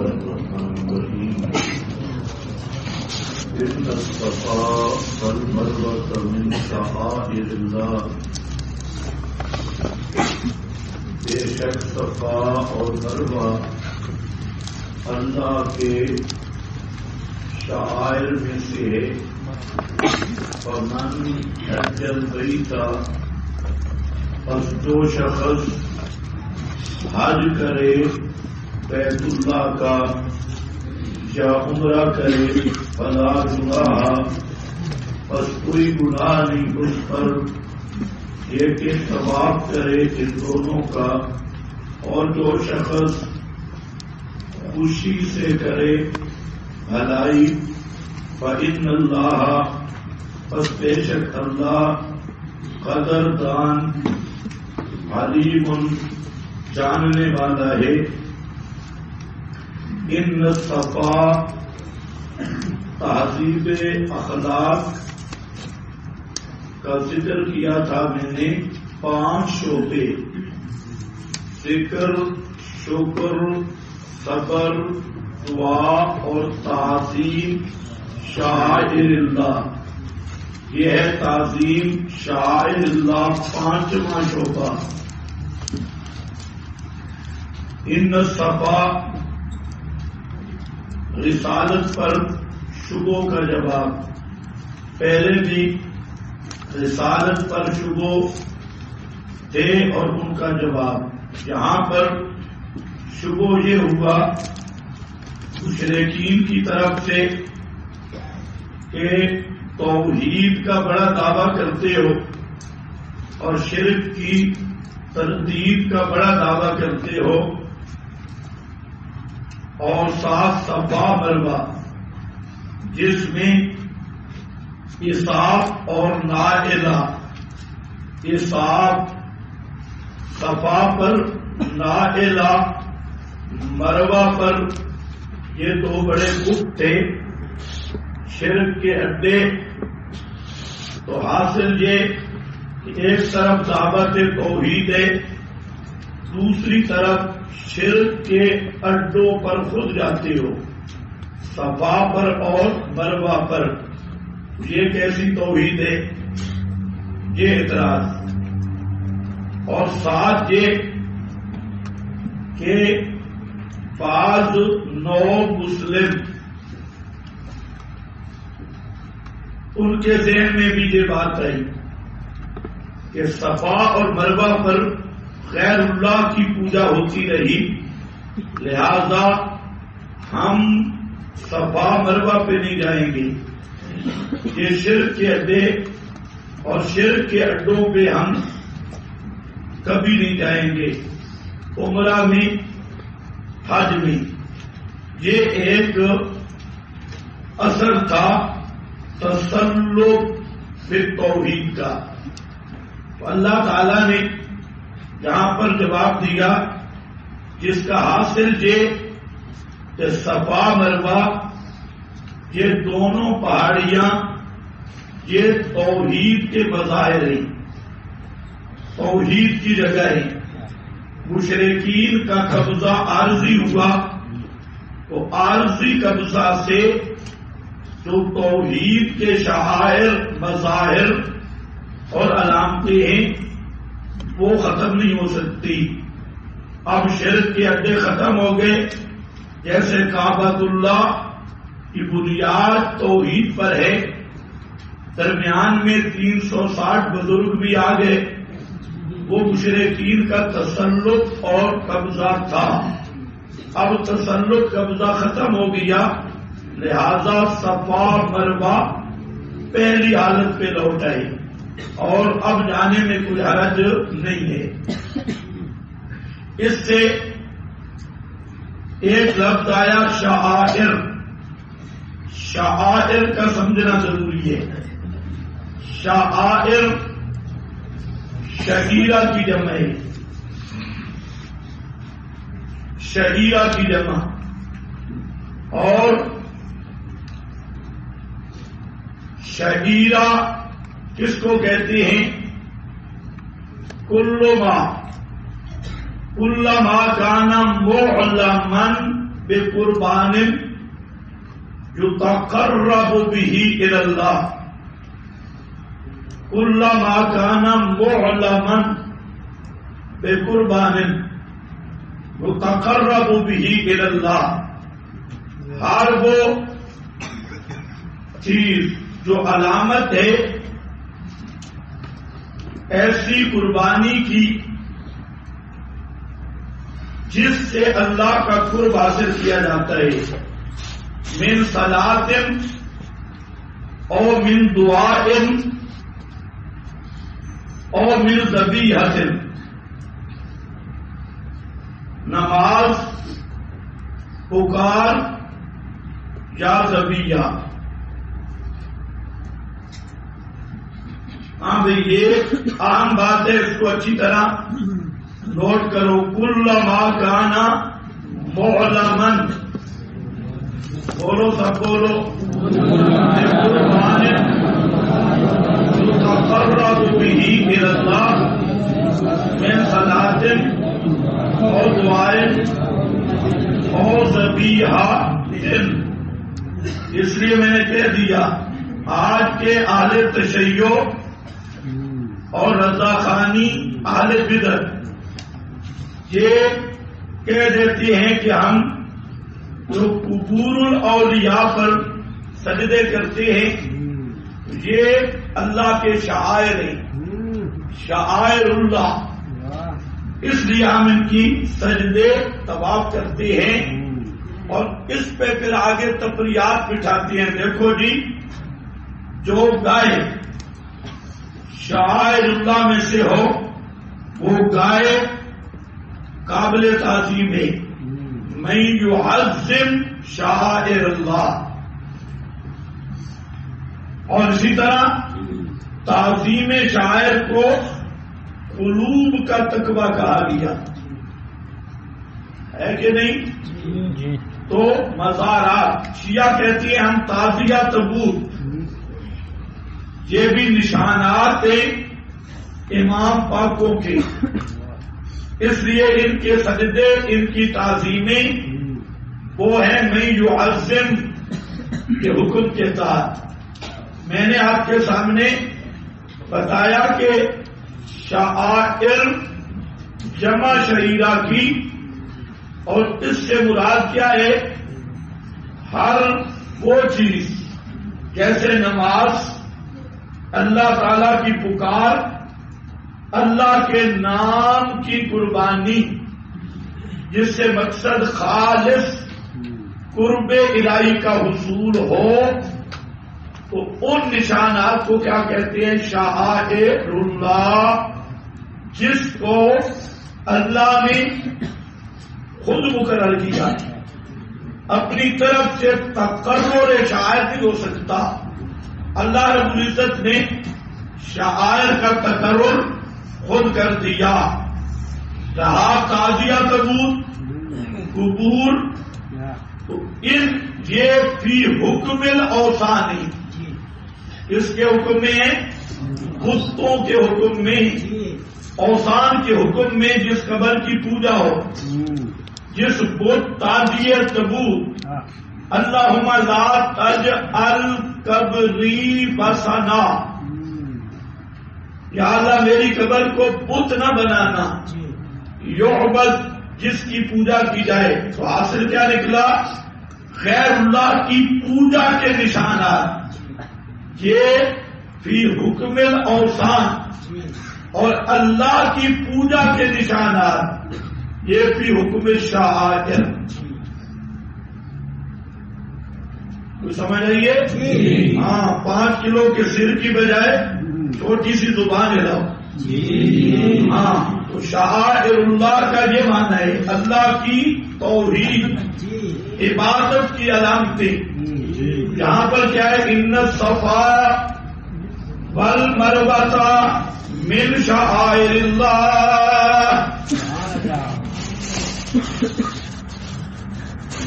الرحمن الرحيم إن الصفا والمروة من شعائر الله بے شک صفا اور مروہ اللہ کے شعائر میں سے ہے. فمن حج البیت پس جو شخص حج کرے بیت اللہ کا یا عمرہ کرے فلا جناح پس کوئی گناہ نہیں اس پر یہ کہ ثواب کرے ان دونوں کا. اور جو شخص خوشی سے کرے بھلائی فإن اللہ پس بے شک اللہ قدردان علیم جاننے والا ہے. ان صفا تہذیب اخلاق کا ذکر کیا تھا میں نے 5 شعبے: ذکر، شکر، صبر، دعا اور تعظیم شعائر اللہ. یہ ہے تعظیم شعائر اللہ 5واں شعبہ. ان صفا رسالت پر شبوں کا جواب. پہلے بھی رسالت پر شبوں تھے اور ان کا جواب. یہاں پر شبوں یہ ہوا مشرکین کی طرف سے کہ توحید کا بڑا دعویٰ کرتے ہو اور شرک کی تردید کا بڑا دعویٰ کرتے ہو، اور ساتھ صفا مروہ جس میں اصاف اور نائلہ، اصاف صفا پر، نائلہ مروہ پر، یہ 2 بڑے بت تھے شرک کے اڈے. تو حاصل یہ کہ ایک طرف دعوت توحید ہے، دوسری طرف شرک کے اڈوں پر خود جاتے ہو، صفا پر اور مروہ پر. یہ کیسی توحید ہے؟ یہ اعتراض. اور ساتھ یہ کہ بعض نو مسلم ان کے ذہن میں بھی یہ بات آئی کہ صفا اور مروہ پر غیر اللہ کی پوجا ہوتی رہی، لہذا ہم صفا مروہ پہ نہیں جائیں گے. یہ شرک کے اڈے اور شرک کے اڈوں پہ ہم کبھی نہیں جائیں گے، عمرہ میں، حج میں. یہ ایک اثر تھا تسلط بالتوحید کا. تو اللہ تعالی نے یہاں پر جواب دیا جس کا حاصل یہ کہ صفا مروہ یہ دونوں پہاڑیاں یہ توحید کے مظاہر ہیں، توحید کی جگہ ہیں. مشرکین کا قبضہ عارضی ہوا، تو عارضی قبضہ سے جو توحید کے شعائر، مظاہر اور علامتیں ہیں وہ ختم نہیں ہو سکتی. اب شرک کے اڈے ختم ہو گئے. جیسے کعبۃ اللہ کی بنیاد توحید پر ہے، درمیان میں 360 بزرگ بھی آ گئے، وہ مشرکین کا تسلط اور قبضہ تھا. اب تسلط قبضہ ختم ہو گیا، لہذا صفا مروہ پہلی حالت پہ لوٹ آئی اور اب جانے میں کوئی حرج نہیں ہے. اس سے ایک لفظ آیا شعائر. شعائر کا سمجھنا ضروری ہے. شعائر شعیرہ کی جمع ہے، شعیرہ کی جمع. اور شعیرہ کس کو کہتے ہیں؟ کل ما کان معلما بقربان يتقرب به إلى الله كلما كان معلما بقربان يتقرب به إلى الله. ہر وہ چیز جو علامت ہے ایسی قربانی کی جس سے اللہ کا قرب حاصل کیا جاتا ہے، من صلاۃ او من دعاء او من ذبیحۃ، نماز، پکار یا ذبیحہ. ہاں بھائی یہ عام بات ہے، اس کو اچھی طرح نوٹ کرو. کلما کانا معلمن، بولو سب بولو، يتقرب به إلى الله من صلاة او دعاء او ذبیحہ. اس لیے میں نے کہہ دیا آج کے اہل تشیع اور رضاخانی اہل بدعت یہ کہہ دیتی ہیں کہ ہم جو قبور الاولیاء پر سجدے کرتے ہیں یہ اللہ کے شعائر ہیں، شعائر اللہ، اس لیے ہم ان کی سجدے طواف کرتے ہیں اور اس پہ پھر آگے تفریحات بٹھاتے ہیں. دیکھو جی جو گائے شعائر اللہ میں سے ہو وہ گائے قابل تعظیم ہے. من يعظم شعائر اللہ. اور اسی طرح تعظیم شاعر کو قلوب کا تقویٰ کہا گیا ہے کہ نہیں؟ تو مزارات شیعہ کہتی ہیں ہم تعزیہ تبوک، یہ بھی نشانات ہیں امام پاکوں کے، اس لیے ان کے سجدے ان کی تعظیمیں وہ ہیں میں یعظم کے حکم کے تحت. میں نے آپ کے سامنے بتایا کہ شعائر جمع شعیرہ کی، اور اس سے مراد کیا ہے؟ ہر وہ چیز جیسے نماز، اللہ تعالی کی پکار، اللہ کے نام کی قربانی جس سے مقصد خالص قرب الہی کا حصول ہو، تو ان نشانات کو کیا کہتے ہیں؟ شعائر اللہ، جس کو اللہ نے خود مقرر کیا. اپنی طرف سے تقرر شاعر نہیں ہو سکتا، اللہ رب العزت نے شعائر کا تقرر خود کر دیا. رہا تعزیہ تبوک، قبور، تو ان یہ فی حکم الاوثان، اس کے حکم میں ہے، بتوں کے حکم میں، اوثان کے حکم میں. جس قبر کی پوجا ہو، جس بت تعزیہ تبوک، اللہم لا تجعل قبری وثنا، یا اللہ میری قبر کو بت نہ بنانا، یعبد جس کی پوجا کی جائے. تو حاصل کیا نکلا؟ غیر اللہ کی پوجا کے نشانات یہ فی حکم الاوثان، اور اللہ کی پوجا کے نشانات یہ فی حکم شعائر. کوئی سمجھ آئیے؟ ہاں 5 کلو کے سر کی بجائے چھوٹی سی زبان ہلاؤ. ہاں تو شعائر اللہ کا یہ معنی ہے اللہ کی توحید، عبادت کی علامتیں. یہاں پر کیا ہے؟ ان الصفا والمروۃ من شعائر اللہ.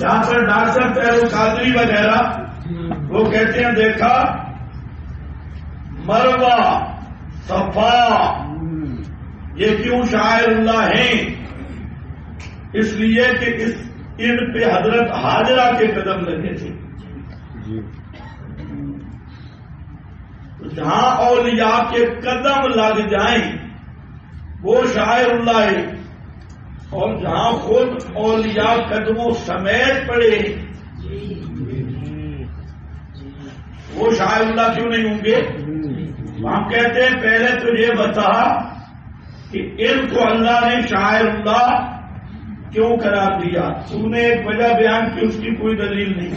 یہاں پر ڈاکٹر پیرو قادری وغیرہ وہ کہتے ہیں دیکھا مروہ صفا یہ کیوں شاعر اللہ ہیں؟ اس لیے کہ اس ان پہ حضرت حاجرہ کے قدم لگے تھے. جہاں اولیاء کے قدم لگ جائیں وہ شاعر اللہ ہے، اور جہاں خود اولیاء قدموں سمیت پڑے وہ شاعر اللہ کیوں نہیں ہوں گے؟ ہم کہتے ہیں پہلے تو یہ بتا کہ ان کو اللہ نے شاعر اللہ کیوں قرار دیا. تم نے ایک وجہ بیان کی، اس کی کوئی دلیل نہیں.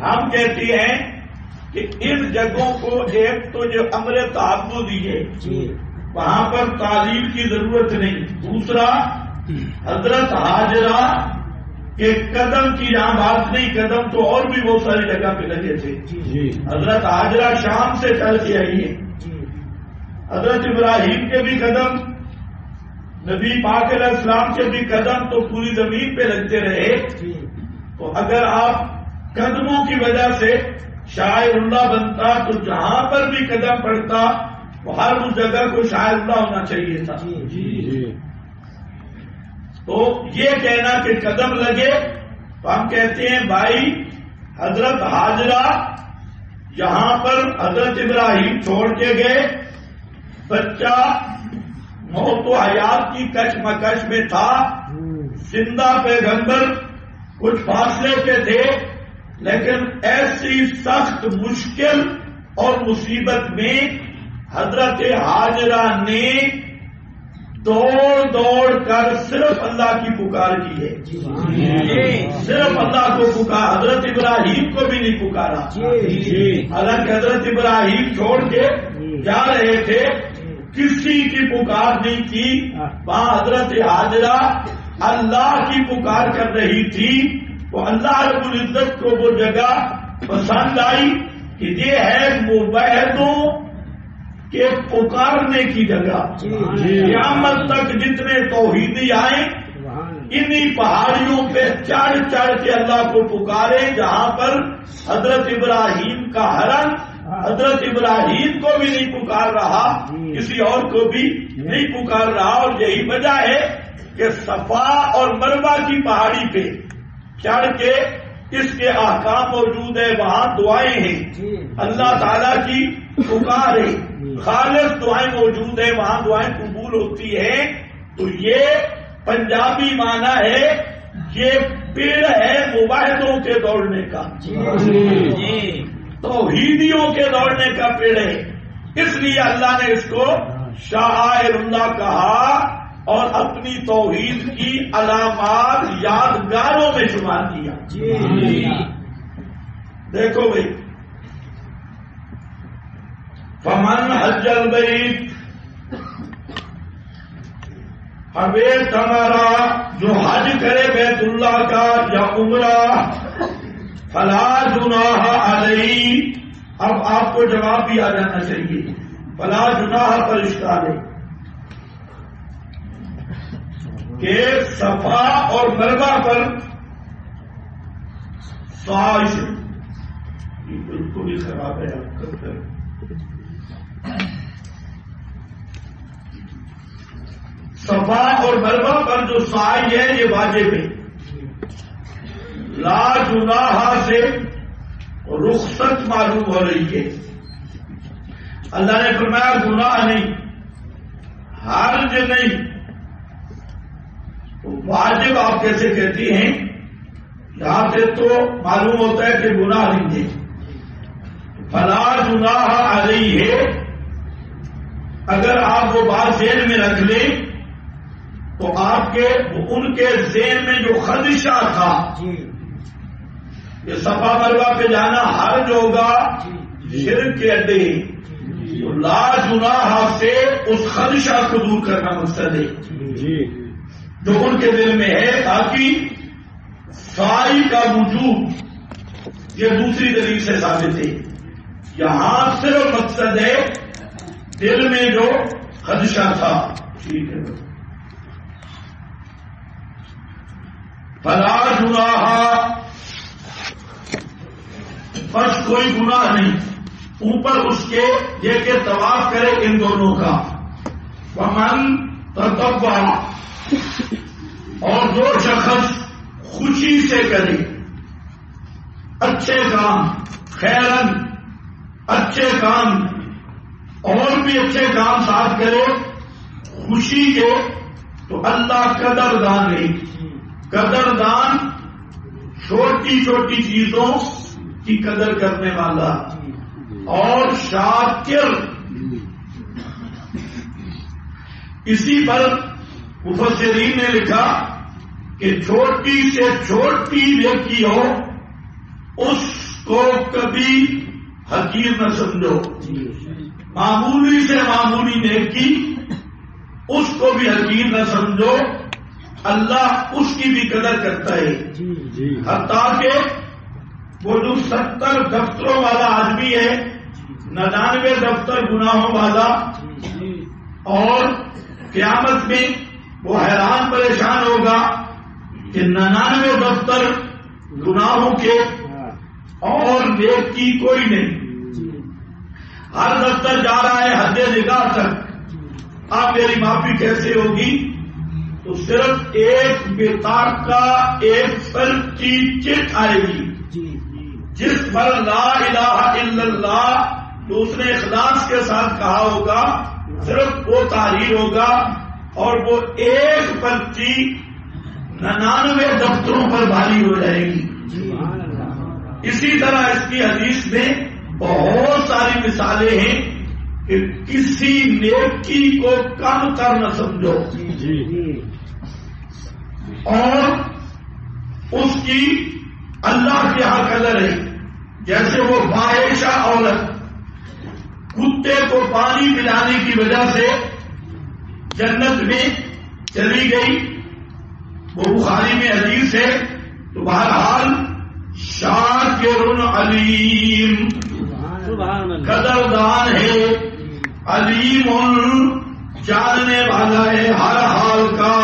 ہم کہتے ہیں کہ ان جگہوں کو ایک تو جو امر تعبد ہے وہاں پر تعلیم کی ضرورت نہیں. دوسرا حضرت حاجرہ کہ قدم کی یہاں بات نہیں، قدم تو اور بھی بہت ساری جگہ پہ لگے تھے. حضرت حاجرہ شام سے چل کے آئی ہے. حضرت ابراہیم کے بھی قدم، نبی پاک علیہ السلام کے بھی قدم تو پوری زمین پہ لگتے رہے. تو اگر آپ قدموں کی وجہ سے شاعر اللہ بنتا تو جہاں پر بھی قدم پڑتا وہ ہر اس جگہ کو شاعر اللہ ہونا چاہیے تھا. تو یہ کہنا کہ قدم لگے تو ہم کہتے ہیں بھائی حضرت حاجرہ یہاں پر حضرت ابراہیم چھوڑ کے گئے، بچہ موت و حیات کی کشمکش میں تھا، زندہ پیغمبر کچھ فاصلے پہ تھے، لیکن ایسی سخت مشکل اور مصیبت میں حضرت حاجرہ نے دوڑ کر صرف اللہ کی پکار کی ہے. صرف اللہ کو پکار، حضرت ابراہیم کو بھی نہیں پکارا. حالانکہ حضرت ابراہیم چھوڑ کے جا رہے تھے، کسی کی پکار نہیں کی. وہاں حضرت حاجرہ اللہ کی پکار کر رہی تھی. تو اللہ رب العزت کو وہ جگہ پسند آئی کہ یہ ہے مباحثوں کہ پکارنے کی جگہ. قیامت تک جتنے توحیدی آئیں انہی پہاڑیوں پہ چڑھ کے اللہ کو پکارے جہاں پر حضرت ابراہیم کا حرم حضرت ابراہیم کو بھی نہیں پکار رہا، کسی اور کو بھی نہیں پکار رہا. اور یہی وجہ ہے کہ صفا اور مروہ کی پہاڑی پہ چڑھ کے اس کے احکام موجود ہے، وہاں دعائیں ہیں، اللہ تعالیٰ کی پکار ہے، خالص دعائیں موجود ہیں، وہاں دعائیں قبول ہوتی ہیں. تو یہ پنجابی معنی ہے، یہ پیڑ ہے مباحثوں کے دوڑنے کا، توحیدیوں کے دوڑنے کا پیڑ ہے. اس لیے اللہ نے اس کو شاعر اللہ کہا اور اپنی توحید کی علامات یادگاروں میں شمار کیا. دیکھو بھائی، فمن حج البیت، بیت ہمارا جو حج کرے بیت اللہ کا یا عمرہ، فلا جناح علیہ. اب آپ کو جواب بھی آ جانا چاہیے، فلا جناح پر اشکال ہے کہ صفا اور مروہ پر سائش بالکل ہی خراب ہے. صفا اور مروہ پر جو سعی ہے یہ واجب ہے. لا جناح سے رخصت معلوم ہو رہی ہے. اللہ نے فرمایا گناہ نہیں، حرج نہیں. واجب آپ کیسے کہتی ہیں؟ یہاں سے تو معلوم ہوتا ہے کہ گناہ نہیں ہے. فلا جناح علیہ ہے، اگر آپ وہ بات ذہن میں رکھ لیں تو آپ کے ان کے ذہن میں جو خدشہ تھا کہ صفا مروہ پہ جانا حرج ہوگا، شرک کے اڈے، لا جناح سے اس خدشہ کو دور کرنا مقصد ہے جو ان کے دل میں ہے، تاکہ سائی کا وجود یہ دوسری دلیل سے ثابت ہے. یہاں صرف مقصد ہے دل میں جو خدشہ تھا. ٹھیک ہے، فلا جناح، بس کوئی گناہ نہیں اوپر اس کے یہ کہ طواف کرے ان دونوں کا. ومن تطوع، اور جو شخص خوشی سے کرے، اچھے کام، خیرن اچھے کام، اور بھی اچھے کام ساتھ کرے خوشی کے، تو اللہ قدردان ہے۔ قدردان چھوٹی چھوٹی چیزوں کی قدر کرنے والا، اور شاکر اسی پر مفسرین نے لکھا کہ چھوٹی سے چھوٹی نیکی ہو اس کو کبھی حقیر نہ سمجھو، معمولی سے معمولی نیکی اس کو بھی حقیر نہ سمجھو، اللہ اس کی بھی قدر کرتا ہے۔ حتیٰ کہ وہ جو 70 دفتروں والا آدمی ہے، 99 دفتر گناہوں والا، اور قیامت میں وہ حیران پریشان ہوگا کہ 99 دفتر گناہوں کے اور نیکی کوئی نہیں، ہر دفتر جا رہا ہے حد نگاہ تک، اب میری معافی کیسے ہوگی؟ تو صرف ایک بطاق کا ایک فرد کی چٹ آئے گی، جس پر لا الہ الا اللہ تو اس نے اخلاص کے ساتھ کہا ہوگا، صرف وہ تحریر ہوگا، اور وہ ایک پرچی 99 دفتروں پر بھاری ہو جائے گی۔ اسی طرح اس کی حدیث میں بہت ساری مثالیں ہیں کہ کسی نیکی کو کم کر نہ سمجھو، اور اس کی اللہ کے یہاں قدر ہے۔ جیسے وہ فاحشہ عورت کتے کو پانی پلانے کی وجہ سے جنت میں چلی گئی، وہ بخاری میں حدیث ہے، تو بہرحال شاکر علیم، قدردان ہے، علیم جاننے والا ہے ہر حال کا،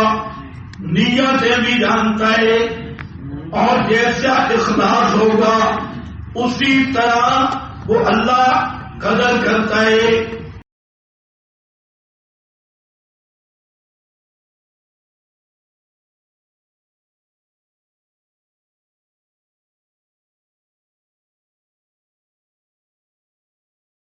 نیتیں بھی جانتا ہے، اور جیسا اخلاص ہوگا اسی طرح وہ اللہ قدر کرتا ہے۔